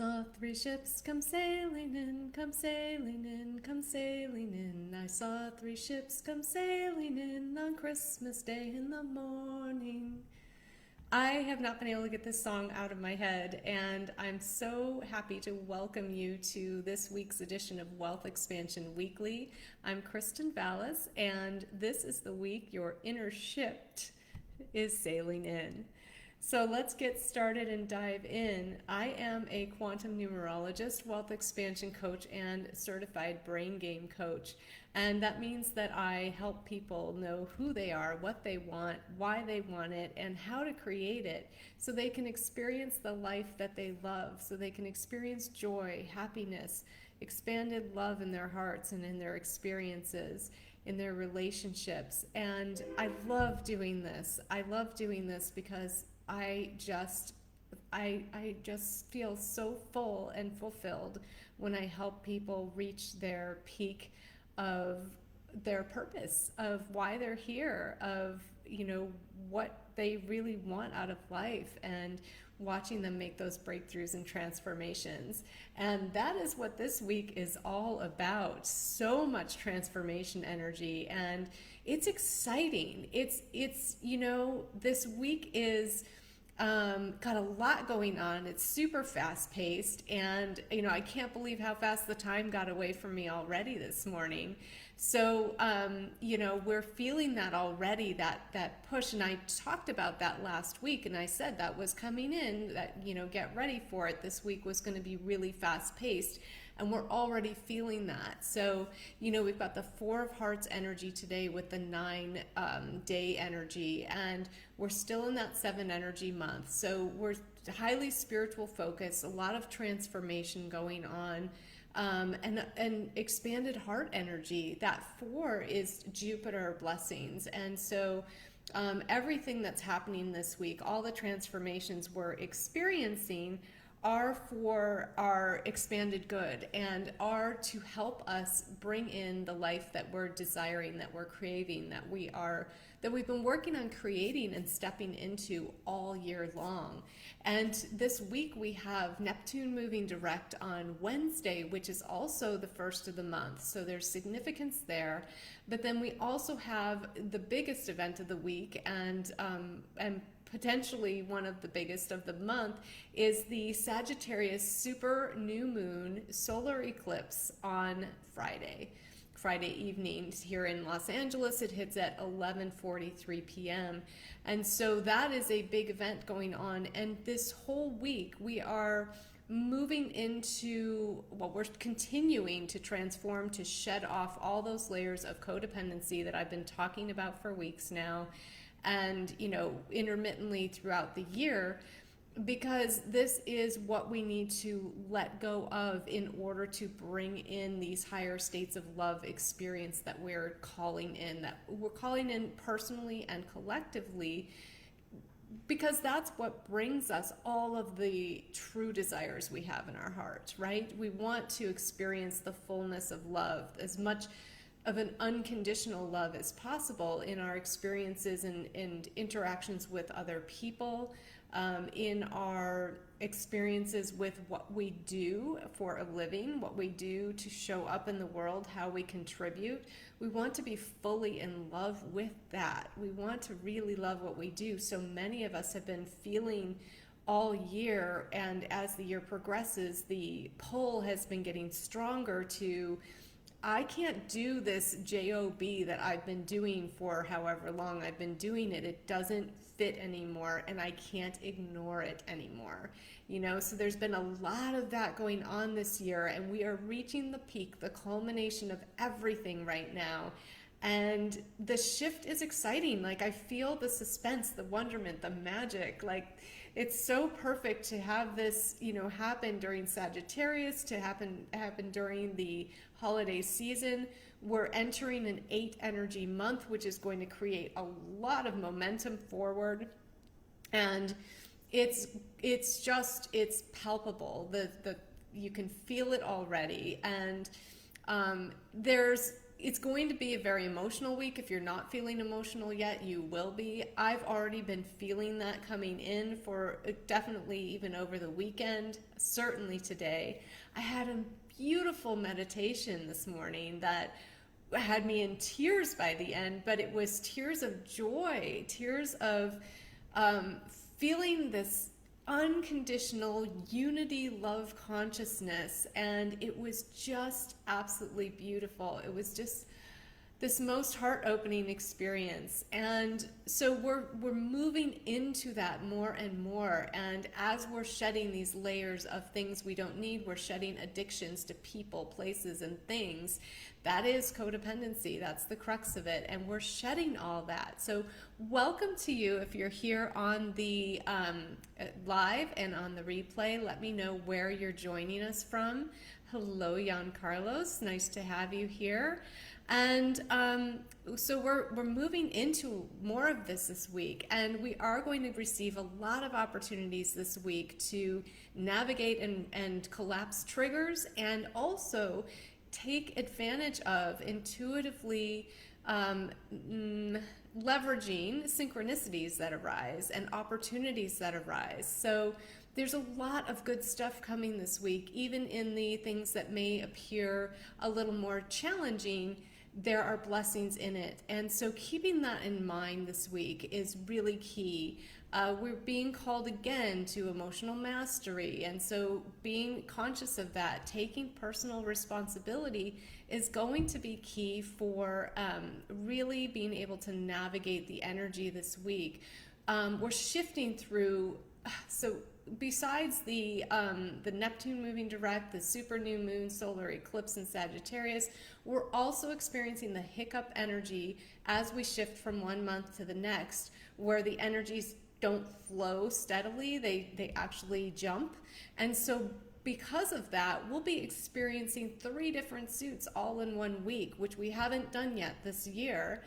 Saw three ships come sailing in, come sailing in, come sailing in. I saw three ships come sailing in on Christmas Day in the morning. I have not been able to get this song out of my head, and I'm so happy to welcome you to this week's edition of Wealth Expansion Weekly. I'm Kristen Vallis, and this is the week your inner ship is sailing in. So let's get started and dive in. I am a quantum numerologist, wealth expansion coach, and certified brain game coach. And that means that I help people know who they are, what they want, why they want it, and how to create it so they can experience the life that they love, so they can experience joy, happiness, expanded love in their hearts and in their experiences, in their relationships. And I love doing this. I love doing this because I just feel so full and fulfilled when I help people reach their peak of their purpose, of why they're here, of what they really want out of life, and watching them make those breakthroughs and transformations. And that is what this week is all about. So much transformation energy, and it's exciting. It's this week is got a lot going on. It's super fast paced, and I can't believe how fast the time got away from me already this morning. So we're feeling that already, that push. And I talked about that last week, and I said that was coming in, that get ready for it. This week was going to be really fast paced, and we're already feeling that. So we've got the Four of Hearts energy today with the 9-day energy, and we're still in that 7 energy month. So we're highly spiritual focused, a lot of transformation going on. And expanded heart energy. That 4 is Jupiter blessings. And so everything that's happening this week, all the transformations we're experiencing, are for our expanded good and are to help us bring in the life that we're desiring, that we're craving, that we've been working on creating and stepping into all year long. And this week we have Neptune moving direct on Wednesday, which is also the first of the month. So there's significance there. But then we also have the biggest event of the week, and potentially one of the biggest of the month, is the Sagittarius super new moon solar eclipse on Friday evening here in Los Angeles. It hits at 11:43 p.m. And so that is a big event going on. And this whole week we are moving into we're continuing to transform, to shed off all those layers of codependency that I've been talking about for weeks now, and intermittently throughout the year, because this is what we need to let go of in order to bring in these higher states of love experience that we're calling in personally and collectively, because that's what brings us all of the true desires we have in our heart, right? We want to experience the fullness of love, as much of an unconditional love as possible in our experiences and interactions with other people, in our experiences with what we do for a living, what we do to show up in the world, how we contribute. We want to be fully in love with that. We want to really love what we do. So many of us have been feeling all year, and as the year progresses, the pull has been getting stronger to, I can't do this job that I've been doing for however long I've been doing it. It doesn't fit anymore, and I can't ignore it anymore. So there's been a lot of that going on this year, and we are reaching the peak, the culmination of everything right now. And the shift is exciting. Like, I feel the suspense, the wonderment, the magic. Like, it's so perfect to have this, happen during Sagittarius, to happen during the holiday season. We're entering an 8 energy month, which is going to create a lot of momentum forward. And it's palpable. You can feel it already. And there's it's going to be a very emotional week. If you're not feeling emotional yet, you will be. I've already been feeling that coming in for definitely even over the weekend, certainly today. I had a beautiful meditation this morning that had me in tears by the end, but it was tears of joy, tears of feeling this unconditional unity love consciousness, and it was just absolutely beautiful. It was just this most heart-opening experience, and so we're moving into that more and more. And as we're shedding these layers of things we don't need, we're shedding addictions to people, places, and things. That is codependency. That's the crux of it, and we're shedding all that. So welcome to you if you're here on the live and on the replay. Let me know where you're joining us from. Hello, Jan Carlos. Nice to have you here. And so we're moving into more of this week, and we are going to receive a lot of opportunities this week to navigate and collapse triggers, and also take advantage of intuitively leveraging synchronicities that arise and opportunities that arise. So there's a lot of good stuff coming this week, even in the things that may appear a little more challenging. There are blessings in it. And so keeping that in mind this week is really key. We're being called again to emotional mastery. And so being conscious of that, taking personal responsibility is going to be key for really being able to navigate the energy this week. We're shifting through, so besides the Neptune moving direct, the super new moon, solar eclipse in Sagittarius, we're also experiencing the hiccup energy as we shift from one month to the next, where the energies don't flow steadily, they actually jump. And so because of that, we'll be experiencing 3 different suits all in 1 week, which we haven't done yet this year.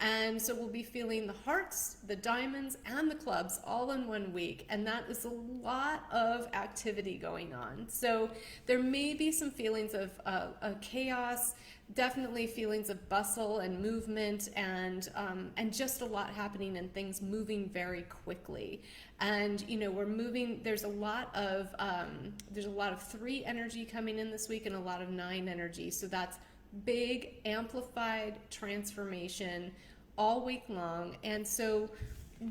And so we'll be feeling the hearts, the diamonds, and the clubs all in 1 week. And that is a lot of activity going on. So there may be some feelings of chaos, definitely feelings of bustle and movement, and just a lot happening and things moving very quickly. And we're moving. There's a lot of 3 energy coming in this week and a lot of 9 energy. So that's big amplified transformation all week long. And so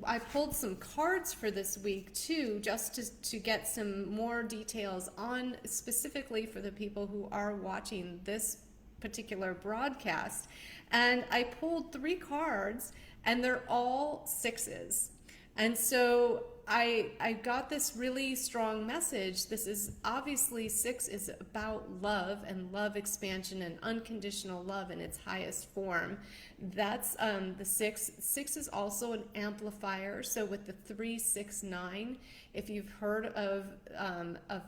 I pulled some cards for this week too, just to get some more details on specifically for the people who are watching this particular broadcast. And I pulled 3 cards, and they're all 6s. And so I got this really strong message. This is obviously 6 is about love and love expansion and unconditional love in its highest form. That's the 6. 6 is also an amplifier. So with the 3, 6, 9, if you've heard of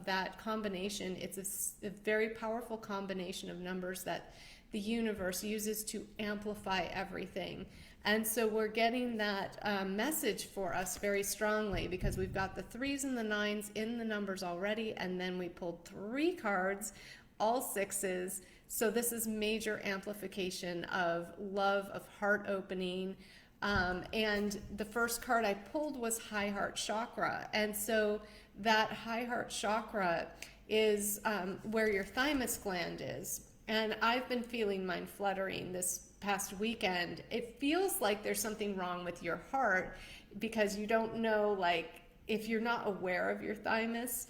that combination, it's a very powerful combination of numbers that the universe uses to amplify everything. And so we're getting that message for us very strongly, because we've got the 3s and the 9s in the numbers already, and then we pulled 3 cards, all 6s. So this is major amplification of love, of heart opening. And the first card I pulled was high heart chakra. And so that high heart chakra is where your thymus gland is. And I've been feeling mine fluttering this past weekend. It feels like there's something wrong with your heart, because you don't know, like, if you're not aware of your thymus,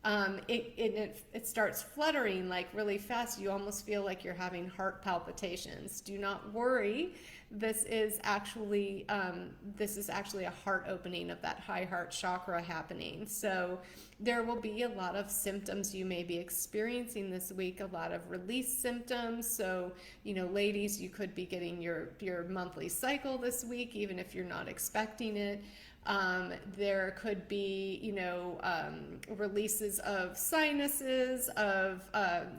it starts fluttering like really fast. You almost feel like you're having heart palpitations. Do not worry. This is actually a heart opening of that high heart chakra happening. So there will be a lot of symptoms you may be experiencing this week, a lot of release symptoms. So, ladies, you could be getting your monthly cycle this week, even if you're not expecting it. There could be, releases of sinuses,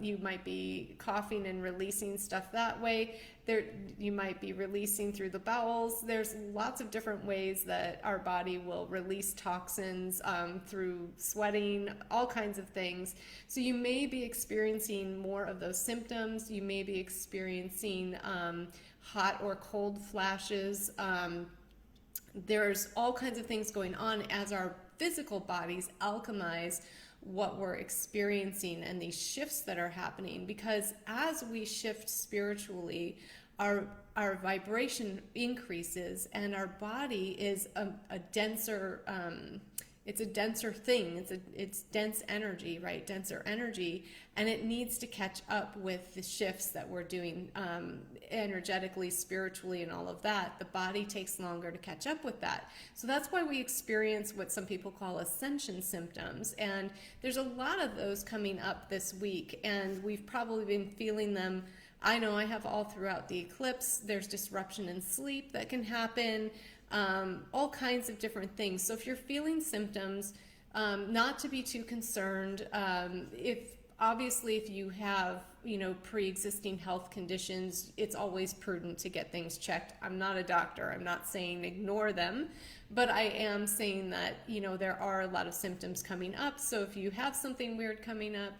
you might be coughing and releasing stuff that way. You might be releasing through the bowels. There's lots of different ways that our body will release toxins through sweating, all kinds of things. So you may be experiencing more of those symptoms. You may be experiencing hot or cold flashes. There's all kinds of things going on as our physical bodies alchemize what we're experiencing and these shifts that are happening, because as we shift spiritually, our vibration increases, and our body is a denser it's a denser thing. It's dense energy, right? Denser energy, and it needs to catch up with the shifts that we're doing energetically, spiritually, and all of that. The body takes longer to catch up with that. So that's why we experience what some people call Ascension Symptoms, and there's a lot of those coming up this week, and we've probably been feeling them. I know I have all throughout the eclipse. There's disruption in sleep that can happen. All kinds of different things. So if you're feeling symptoms, not to be too concerned. If you have, pre-existing health conditions, it's always prudent to get things checked. I'm not a doctor. I'm not saying ignore them, but I am saying that, there are a lot of symptoms coming up. So if you have something weird coming up,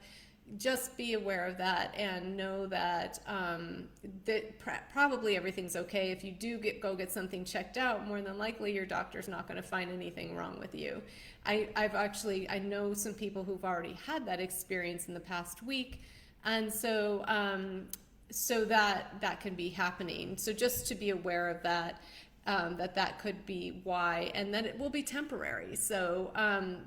just be aware of that and know that probably everything's okay. If you do go get something checked out, more than likely your doctor's not going to find anything wrong with you. I know some people who've already had that experience in the past week, and so that can be happening. So just to be aware of that. That could be why, and that it will be temporary. So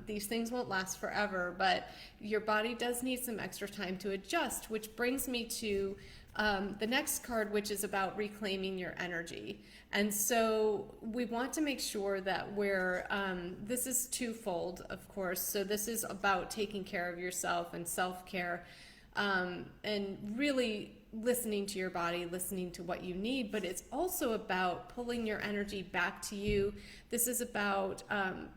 these things won't last forever, but your body does need some extra time to adjust, which brings me to the next card, which is about reclaiming your energy. And so we want to make sure that this is twofold, of course. So this is about taking care of yourself and self-care, and really listening to your body, listening to what you need, but it's also about pulling your energy back to you. This is about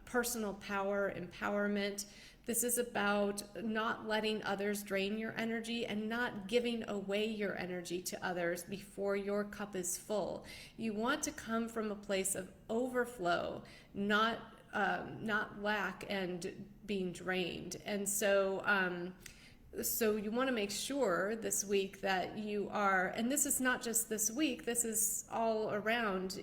personal power, empowerment. This is about not letting others drain your energy and not giving away your energy to others before your cup is full. You want to come from a place of overflow, not lack and being drained. And so you want to make sure this week that you are, and this is not just this week, this is all around,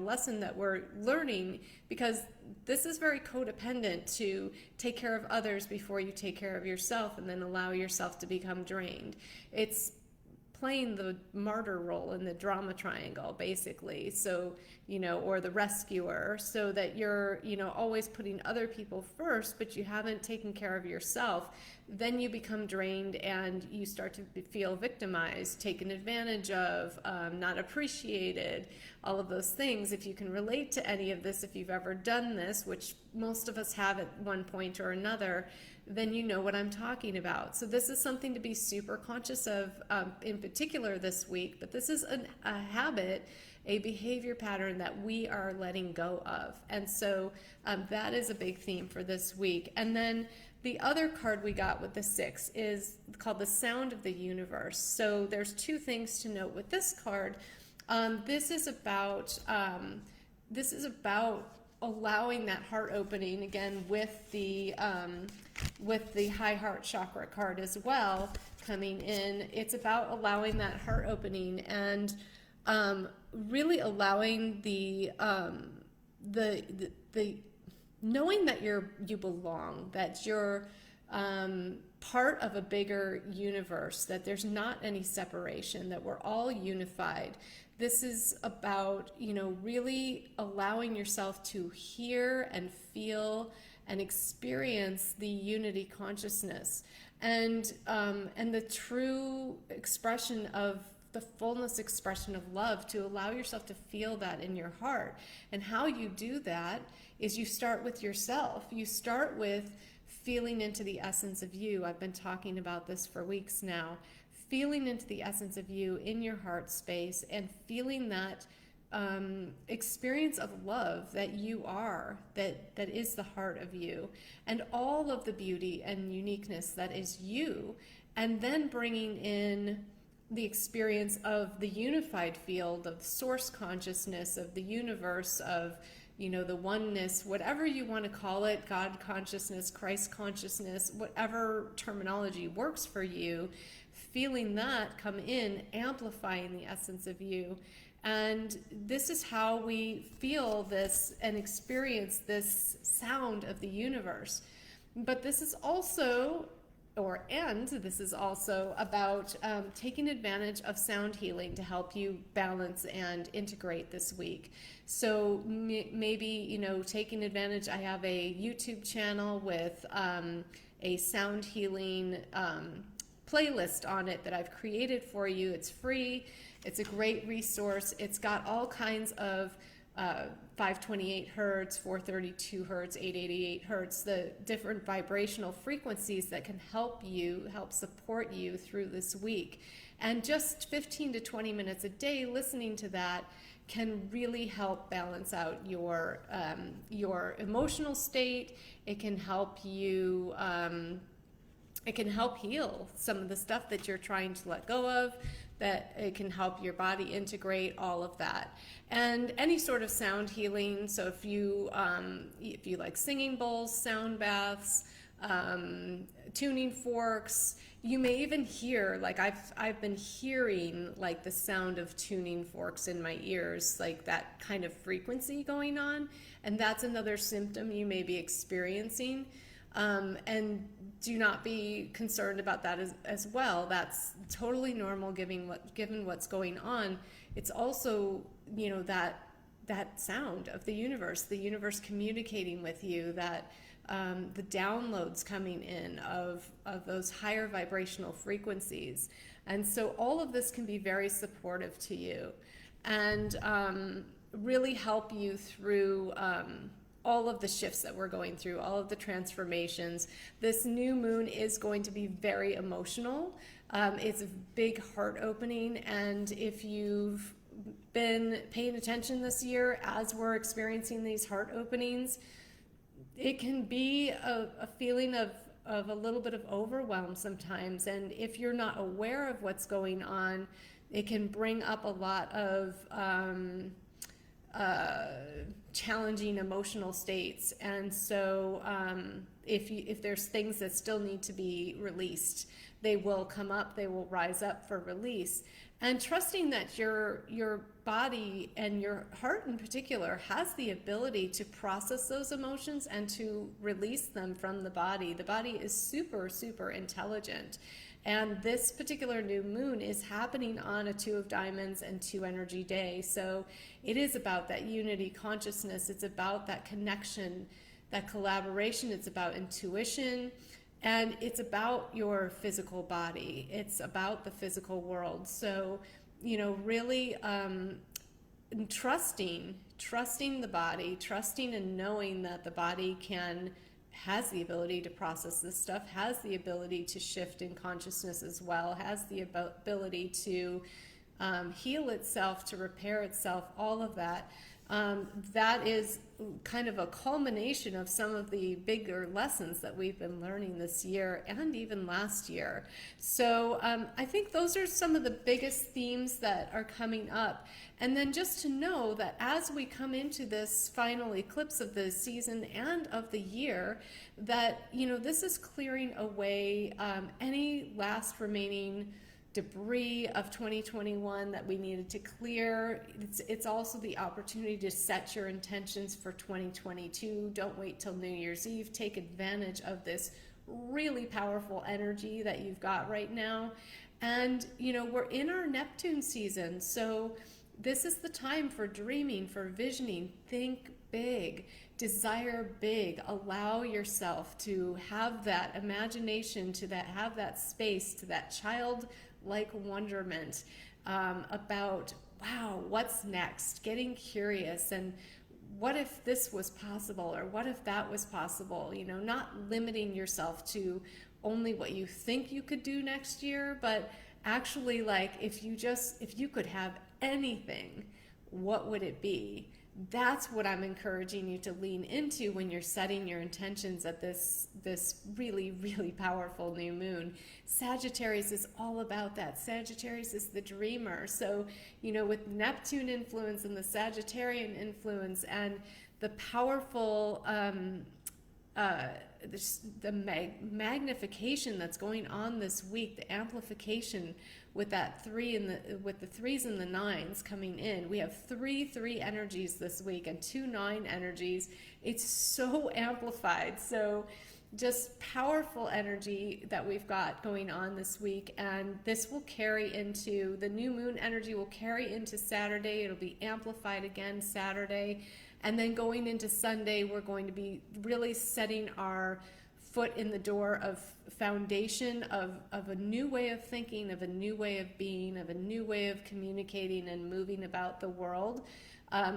lesson that we're learning, because this is very codependent to take care of others before you take care of yourself and then allow yourself to become drained. It's playing the martyr role in the drama triangle, basically. So, or the rescuer, so that you're, always putting other people first, but you haven't taken care of yourself. Then you become drained and you start to feel victimized, taken advantage of, not appreciated, all of those things. If you can relate to any of this, if you've ever done this, which most of us have at one point or another, then you know what I'm talking about. So this is something to be super conscious of, in particular this week, but this is a habit, a behavior pattern that we are letting go of. And so that is a big theme for this week. And then the other card we got with the 6 is called the Sound of the Universe. So there's two things to note with this card. This is about allowing that heart opening, again with the high heart chakra card as well coming in. It's about allowing that heart opening and really allowing the knowing that you belong, that you're part of a bigger universe, that there's not any separation, that we're all unified. This is about, really allowing yourself to hear and feel and experience the unity consciousness and the true expression of the fullness expression of love, to allow yourself to feel that in your heart. And how you do that is you start with yourself. You start with feeling into the essence of you. I've been talking about this for weeks now. Feeling into the essence of you in your heart space and feeling that experience of love that you are, that is the heart of you, and all of the beauty and uniqueness that is you, and then bringing in the experience of the unified field of source consciousness, of the universe, of the oneness, whatever you want to call it, God consciousness, Christ consciousness, whatever terminology works for you, feeling that come in, amplifying the essence of you. And this is how we feel this and experience this sound of the universe. But this is also, this is also about taking advantage of sound healing to help you balance and integrate this week. So maybe, taking advantage, I have a YouTube channel with a sound healing playlist on it that I've created for you. It's free. It's a great resource. It's got all kinds of 528 hertz, 432 hertz, 888 hertz, the different vibrational frequencies that can help support you through this week. And just 15 to 20 minutes a day listening to that can really help balance out your emotional state. It can help you it can help heal some of the stuff that you're trying to let go of, that it can help your body integrate all of that. And any sort of sound healing, so if you like singing bowls, sound baths, tuning forks, you may even hear, like I've been hearing like the sound of tuning forks in my ears, like that kind of frequency going on, and that's another symptom you may be experiencing. And do not be concerned about that as well. That's totally normal given what's going on. It's also, that sound of the universe communicating with you, that the downloads coming in of those higher vibrational frequencies. And so all of this can be very supportive to you and really help you through all of the shifts that we're going through, all of the transformations. This new moon is going to be very emotional. It's a big heart opening, and if you've been paying attention this year as we're experiencing these heart openings, it can be a feeling of a little bit of overwhelm sometimes. And if you're not aware of what's going on, it can bring up a lot of challenging emotional states. And so if there's things that still need to be released, they will come up, they will rise up for release. And trusting that your body and your heart in particular has the ability to process those emotions and to release them from the body. The body is super, super intelligent. And this particular new moon is happening on a 2 of diamonds and 2 energy day. So it is about that unity consciousness. It's about that connection, that collaboration. It's about intuition. And it's about your physical body. It's about the physical world. So, really trusting the body, trusting and knowing that the body has the ability to process this stuff, has the ability to shift in consciousness as well, has the ability to heal itself, to repair itself, all of that. That is kind of a culmination of some of the bigger lessons that we've been learning this year and even last year. So I think those are some of the biggest themes that are coming up. And then just to know that as we come into this final eclipse of the season and of the year, that, this is clearing away any last remaining debris of 2021 that we needed to clear. It's also the opportunity to set your intentions for 2022. Don't wait till New Year's Eve. Take advantage of this really powerful energy that you've got right now. And, we're in our Neptune season. So this is the time for dreaming, for visioning. Think big, desire big, allow yourself to have that imagination, have that space, to that childlike wonderment about, wow, what's next? Getting curious, and what if this was possible, or what if that was possible? Not limiting yourself to only what you think you could do next year, but actually, like, if you could have anything, what would it be? That's what I'm encouraging you to lean into when you're setting your intentions at this really, really powerful new moon. Sagittarius is all about that. Sagittarius is the dreamer. So, with Neptune influence and the Sagittarian influence and the powerful magnification that's going on this week, the amplification with that with the threes and the nines coming in. We have three energies this week and 2-9 energies. It's so amplified. So just powerful energy that we've got going on this week, and this will carry into the new moon energy, will carry into Saturday. It'll be amplified again Saturday. And then going into Sunday, we're going to be really setting our foot in the door of foundation of a new way of thinking, of a new way of being, of a new way of communicating and moving about the world.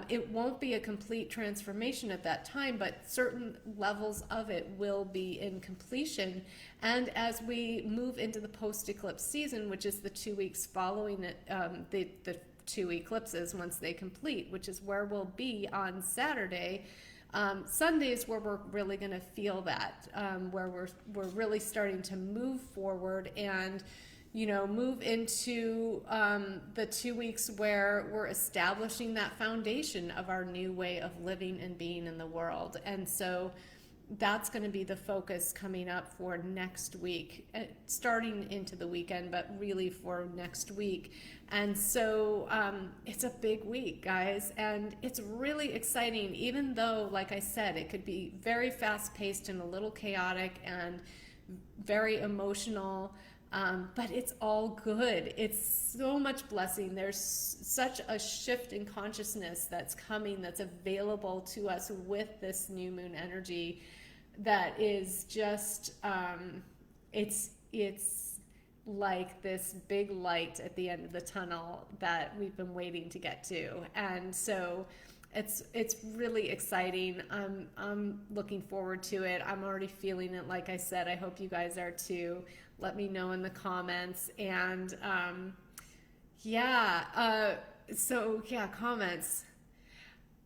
It won't be a complete transformation at that time, but certain levels of it will be in completion. And as we move into the post-eclipse season, which is the 2 weeks following it, the 2 eclipses once they complete, which is where we'll be on Saturday. Sunday is where we're really going to feel that, where we're really starting to move forward and move into the 2 weeks where we're establishing that foundation of our new way of living and being in the world. And so that's going to be the focus coming up for next week, starting into the weekend, but really for next week. And so it's a big week, guys, and it's really exciting, even though, like I said, it could be very fast-paced and a little chaotic and very emotional, but it's all good. It's so much blessing. There's such a shift in consciousness that's coming, that's available to us with this new moon energy, that is just, it's like this big light at the end of the tunnel that we've been waiting to get to. And so it's really exciting. I'm looking forward to it. I'm already feeling it. Like I said, I hope you guys are too. Let me know in the comments. And comments.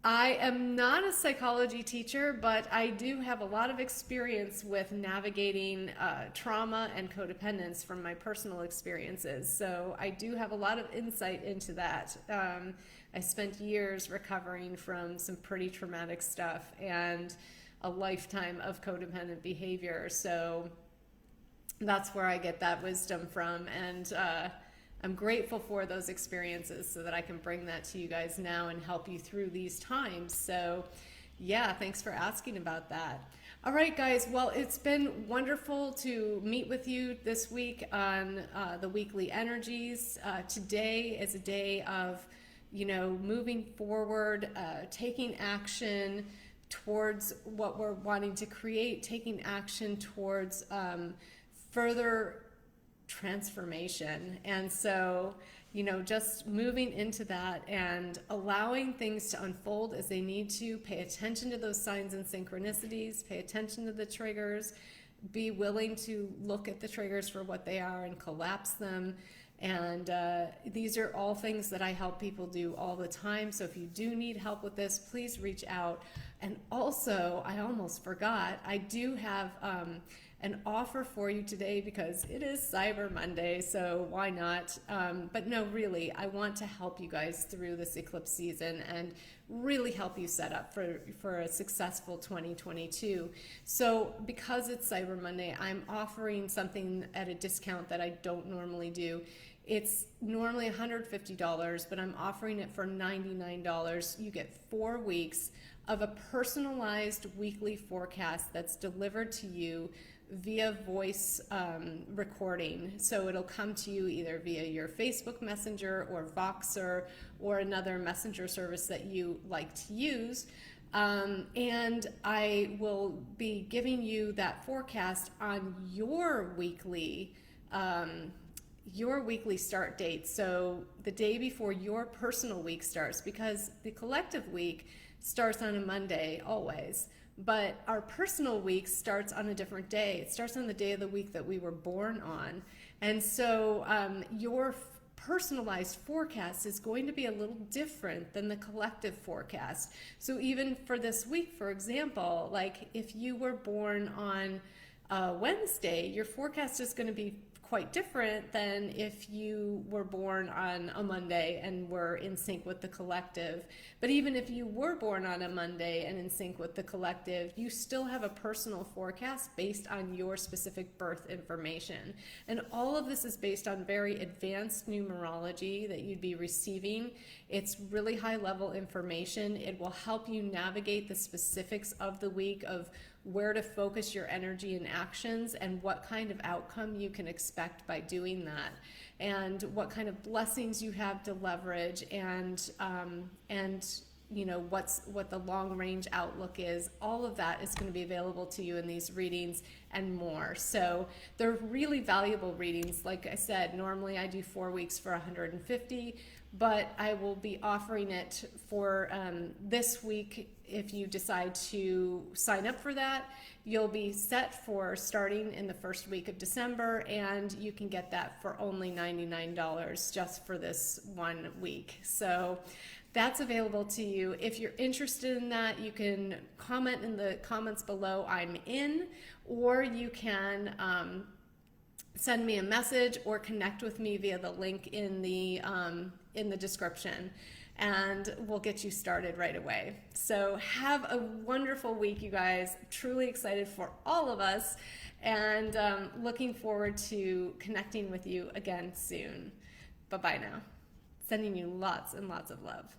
I am not a psychology teacher, but I do have a lot of experience with navigating trauma and codependence from my personal experiences. So I do have a lot of insight into that. I spent years recovering from some pretty traumatic stuff and a lifetime of codependent behavior. So that's where I get that wisdom from. And I'm grateful for those experiences so that I can bring that to you guys now and help you through these times. So yeah, thanks for asking about that. All right, guys. Well, it's been wonderful to meet with you this week on the weekly energies. Today is a day of, moving forward, taking action towards what we're wanting to create, taking action towards further transformation. And so, just moving into that and allowing things to unfold as they need to. Pay attention to those signs and synchronicities, pay attention to the triggers, be willing to look at the triggers for what they are and collapse them. And these are all things that I help people do all the time. So if you do need help with this, please reach out. And also, I almost forgot, I do have an offer for you today because it is Cyber Monday, so why not? But no, really, I want to help you guys through this eclipse season and really help you set up for a successful 2022. So because it's Cyber Monday, I'm offering something at a discount that I don't normally do. It's normally $150, but I'm offering it for $99. You get 4 weeks of a personalized weekly forecast that's delivered to you via voice recording. So it'll come to you either via your Facebook Messenger or Voxer or another messenger service that you like to use. And I will be giving you that forecast on your weekly start date. So the day before your personal week starts, because the collective week starts on a Monday always. But our personal week starts on a different day. It starts on the day of the week that we were born on. And so your personalized forecast is going to be a little different than the collective forecast. So even for this week, for example, like if you were born on Wednesday, your forecast is going to be quite different than if you were born on a Monday and were in sync with the collective. But even if you were born on a Monday and in sync with the collective, you still have a personal forecast based on your specific birth information. And all of this is based on very advanced numerology that you'd be receiving. It's really high level information. It will help you navigate the specifics of the week, of where to focus your energy and actions, and what kind of outcome you can expect by doing that, and what kind of blessings you have to leverage, and you know what the long range outlook is. All of that is going to be available to you in these readings and more. So they're really valuable readings. Like I said, normally I do 4 weeks for $150, but I will be offering it for this week. If you decide to sign up for that, you'll be set for starting in the first week of December, and you can get that for only $99 just for this 1 week. So that's available to you. If you're interested in that, you can comment in the comments below, "I'm in," or you can send me a message or connect with me via the link in the description, and we'll get you started right away. So have a wonderful week, you guys. Truly excited for all of us, and looking forward to connecting with you again soon. Bye-bye now. Sending you lots and lots of love.